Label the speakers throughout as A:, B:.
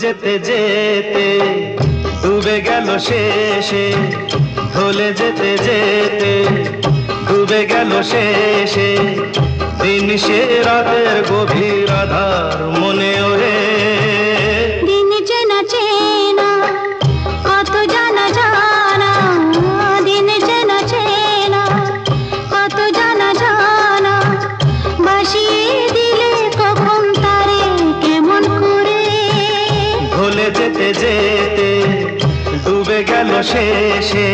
A: যেতে যেতে ডুবে গেল শেষে, ভুলে যেতে যেতে ডুবে গেল শেষে, দিন সে রাতের গভীর আধার মনে ওরে।
B: দিন চেনা চেনা কত জানা জানা, দিন চেনা চেনা কত জানা জানা, বাসিয়ে দিলে কখন তারে কেমন করে।
A: ভুলে যেতে যেতে ডুবে গেল শেষে।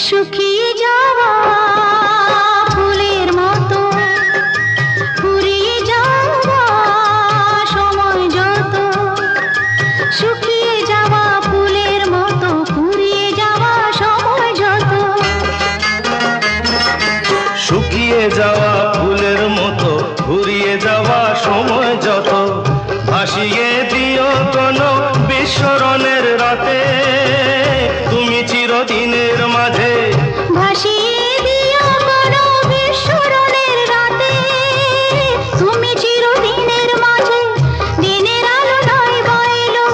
B: শুকিয়ে যাওয়া ফুলের মতো ফুরিয়ে যাওয়া সময় যত, শুকিয়ে যাওয়া ফুলের মতো ফুরিয়ে যাওয়া সময় যত।
A: শুকিয়ে যাওয়া ফুলের মতো ঘুরিয়ে যাওয়া সময় যত, ভাসিয়ে দিও কোনো বিস্মরণের রাতে, তুমি চিরদিনের মাঝে।
B: ভাসিয়ে দিও কোনো বিস্মরণের রাতে, তুমি চিরদিনের মাঝে। দিনের আলো নয় বইলো,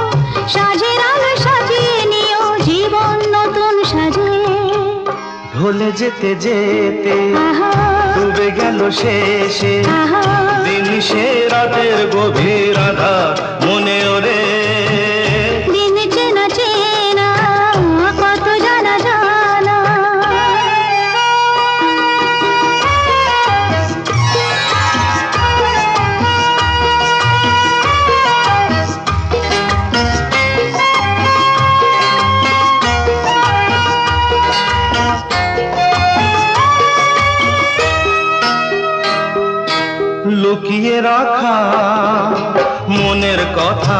B: সাজের আলো সাজিয়ে নিও জীবন নতুন সাজে।
A: ভুলে যেতে যেতে ডুবে গেল শেষে, দিন সে রাতের গভীর আধার মনে ওরে।
B: দিন চেনা চেনা কত জানা জানা।
A: লুকিয়ে রাখা মনের কথা,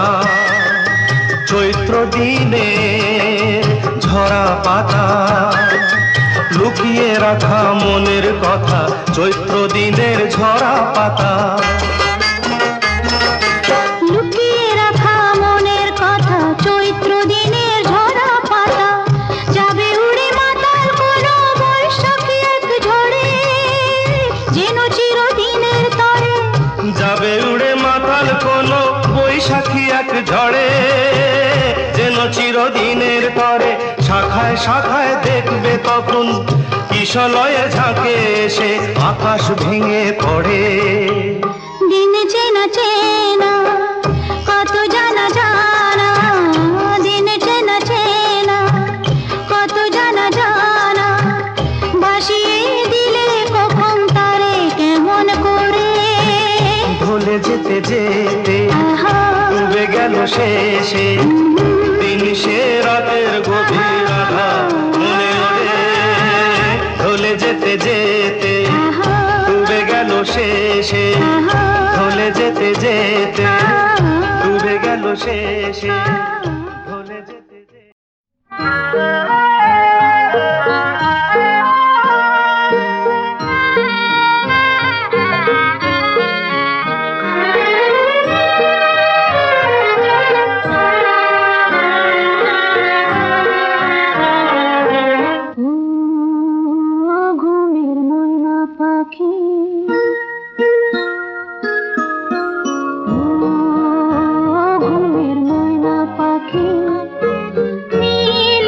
A: চৈত্র দিনে ঝরা পাতা। লুকিয়ে রাখা মনের কথা, চৈত্র দিনের ঝরা পাতা।
B: লুকিয়ে রাখা মনের কথা, চৈত্র দিনের ঝরা পাতা। যাবে উড়ে মাতাল কোনো বৈশাখী এক ঝড়ে, যেন চিরদিনের তরে।
A: যাবে উড়ে মাতাল কোনো বৈশাখী এক ঝড়ে, যেন চিরদিনের তরে। শাখায় শাখায় দেখবে তখন কিশলয়ে ঝাঁকে এসে আকাশ ভেঙে পড়ে।
B: দিন চেনা চেনা কত জানা জানা, দিন চেনা চেনা কত জানা জানা, বাসিয়ে দিলে কখন তারে কেমন করে।
A: ভুলে যেতে যেতে ডুবে গেল শেষে, দিন সে রাতের গভীর আধার মনে ওরে। ভুলে যেতে যেতে ডুবে গেল শেষে, ভুলে যেতে যেতে ডুবে গেল শেষে, ভুলে যেতে যেতে।
B: ঘুমের ময়না পাখি, ঘুমের ময়না পাখি, নীল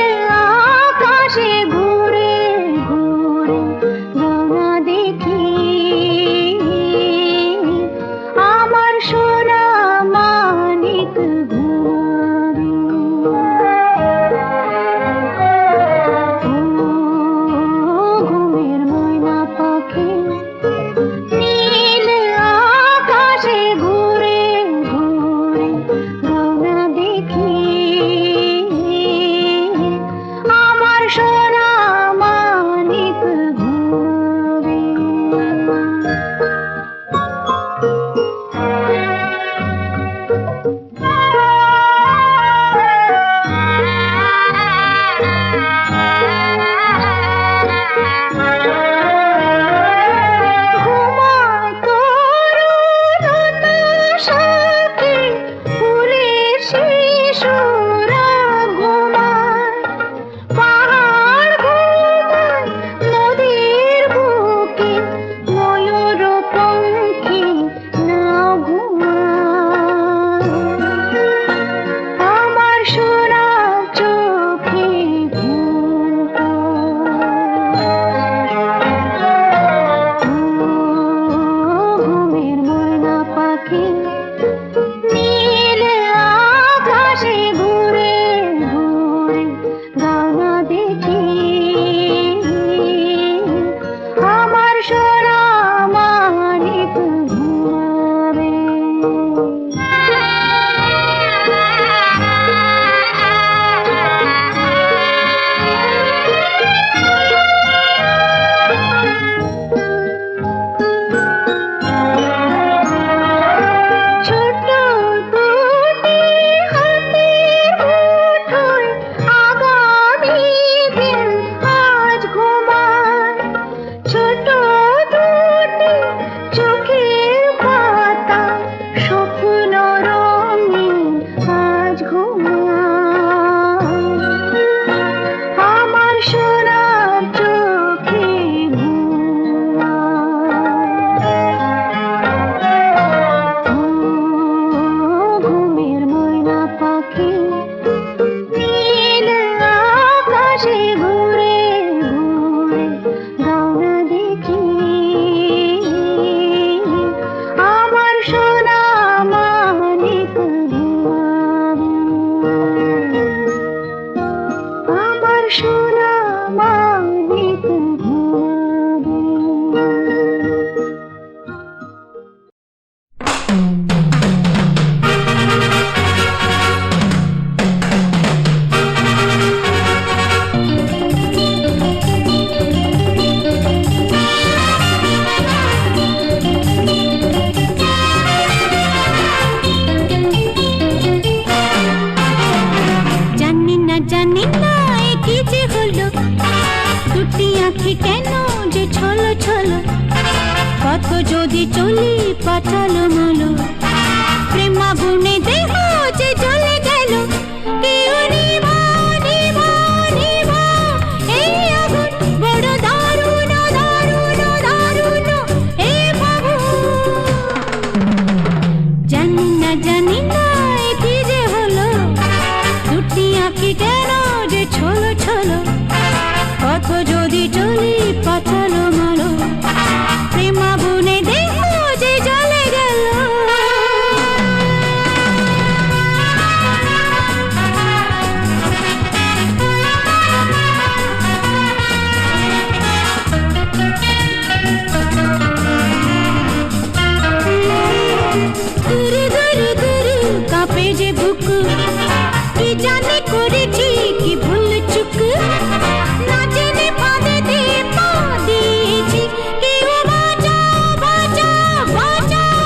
B: জানি না এ কি যে হলো, দুটি আঁখি কেন যে ছলো ছলো, কত যদি চলি পাঠালো মালো, প্রেম আগুনে দেহ যে জ্বলে গেল, কেউ নিভা নিভা নিভা, এই আগুন বড় দারুণ দারুণ দারুণ, এ ফাগুন। জানি না এ কি যে হলো, দুটি আঁখি কেন যে ছলো ছলো, কত যদি চলি পাঠালো মালো, প্রেম আগুনে দেহ যে জ্বলে গেল। দুরু দুরু দুরু কাঁপে যে বুক, কি জানি করেছি কি ভুল চুক, না জেনে ফাঁদেতে পা দিয়েছি, কেউ বাঁচাও বাঁচাও বাঁচাও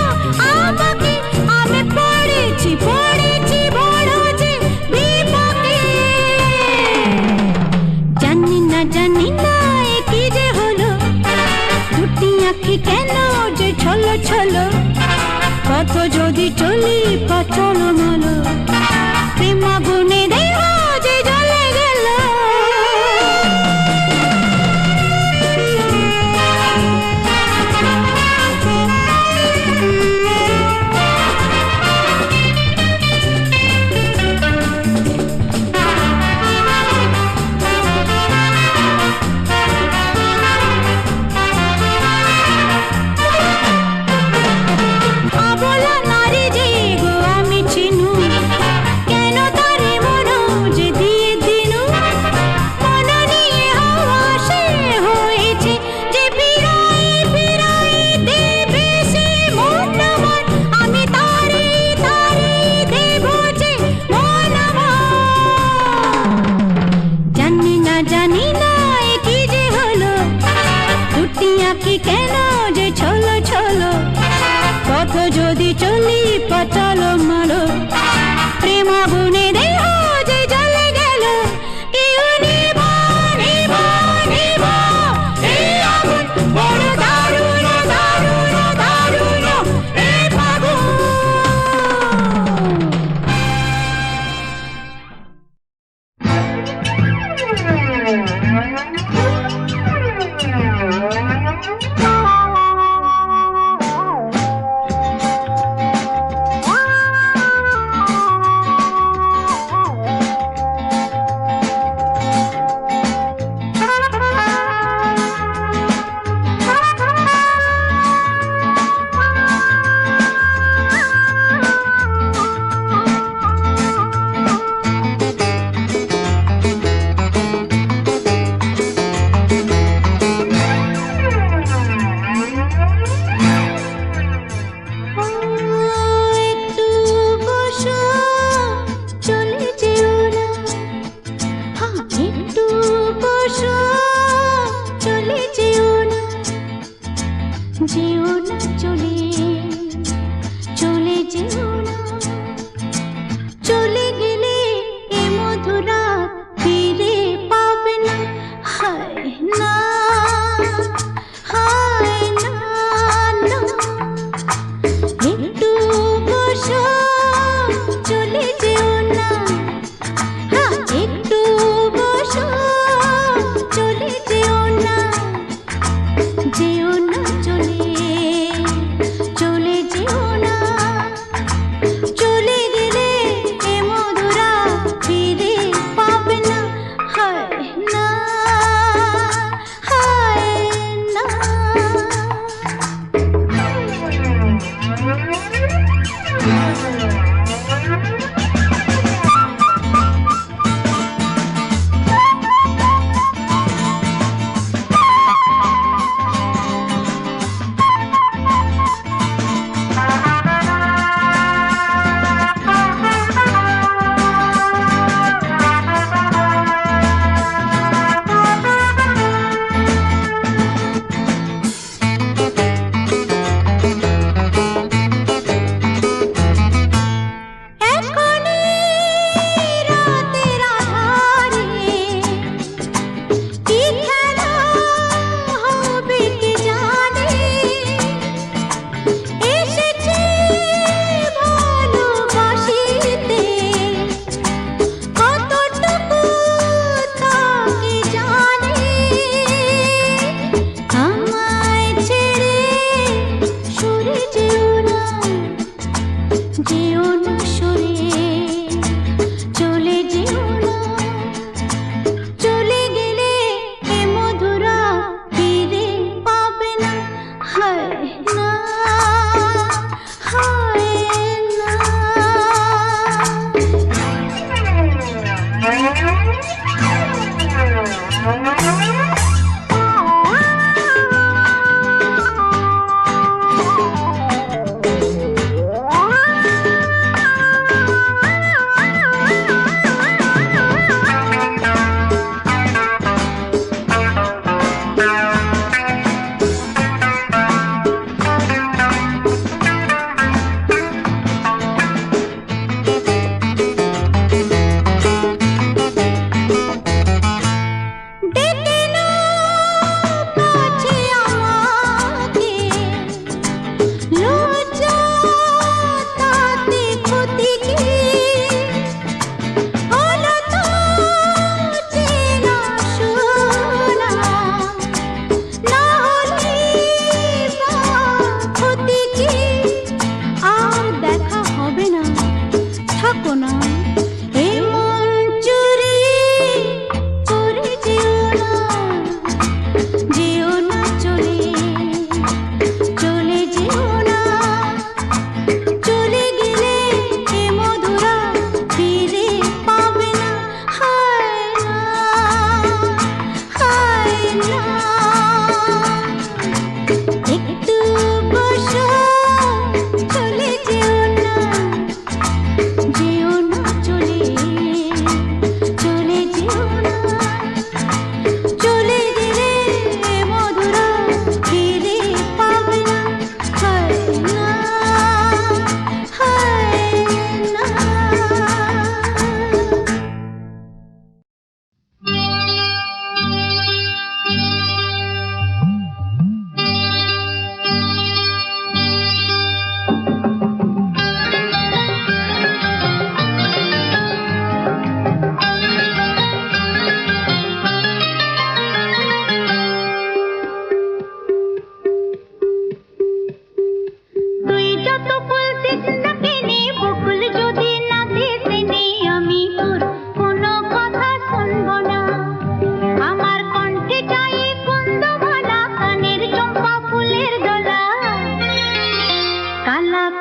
B: আমাকে, আমি পড়েছি পড়েছি বড় যে বিপাকে। জানি না এ কি যে হলো, দুটি আঁখি কেন যে ছলো ছলো, কত যদি চলি পাঠালো মালো, প্রেম আগুনে দেহ যে জ্বলে গেল। আবলা নারী যে গো আমি চিনু, কেন তারে মন যে দিয়ে দিনু, মন নিয়ে হাওয়া সে হয়েছে, যে ফিরাই ফিরাই দেবে সে মন আমার, আমি তারে তারে দেব যে মন আমার। জানি না এ কি যে হলো, দুটি আঁখি কেন যে ছলো ছলো, কত যদি চলি পাঠালো মালো, প্রেম আগুনে দেহ যে জ্বলে গেল, কেউ নিভা নিভা নিভা, এই আগুন বড় দারুণ দারুণ দারুণ, এ ফাগুন।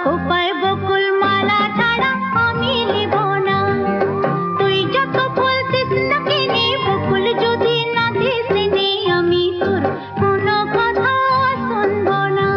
B: খোপায় বকুল মালা ছাড়া আমি নিব না। তুই যত বলতিস না কেনে বকুল যদি না দিস নে, আমি তোর কোনো কথা শুনব না।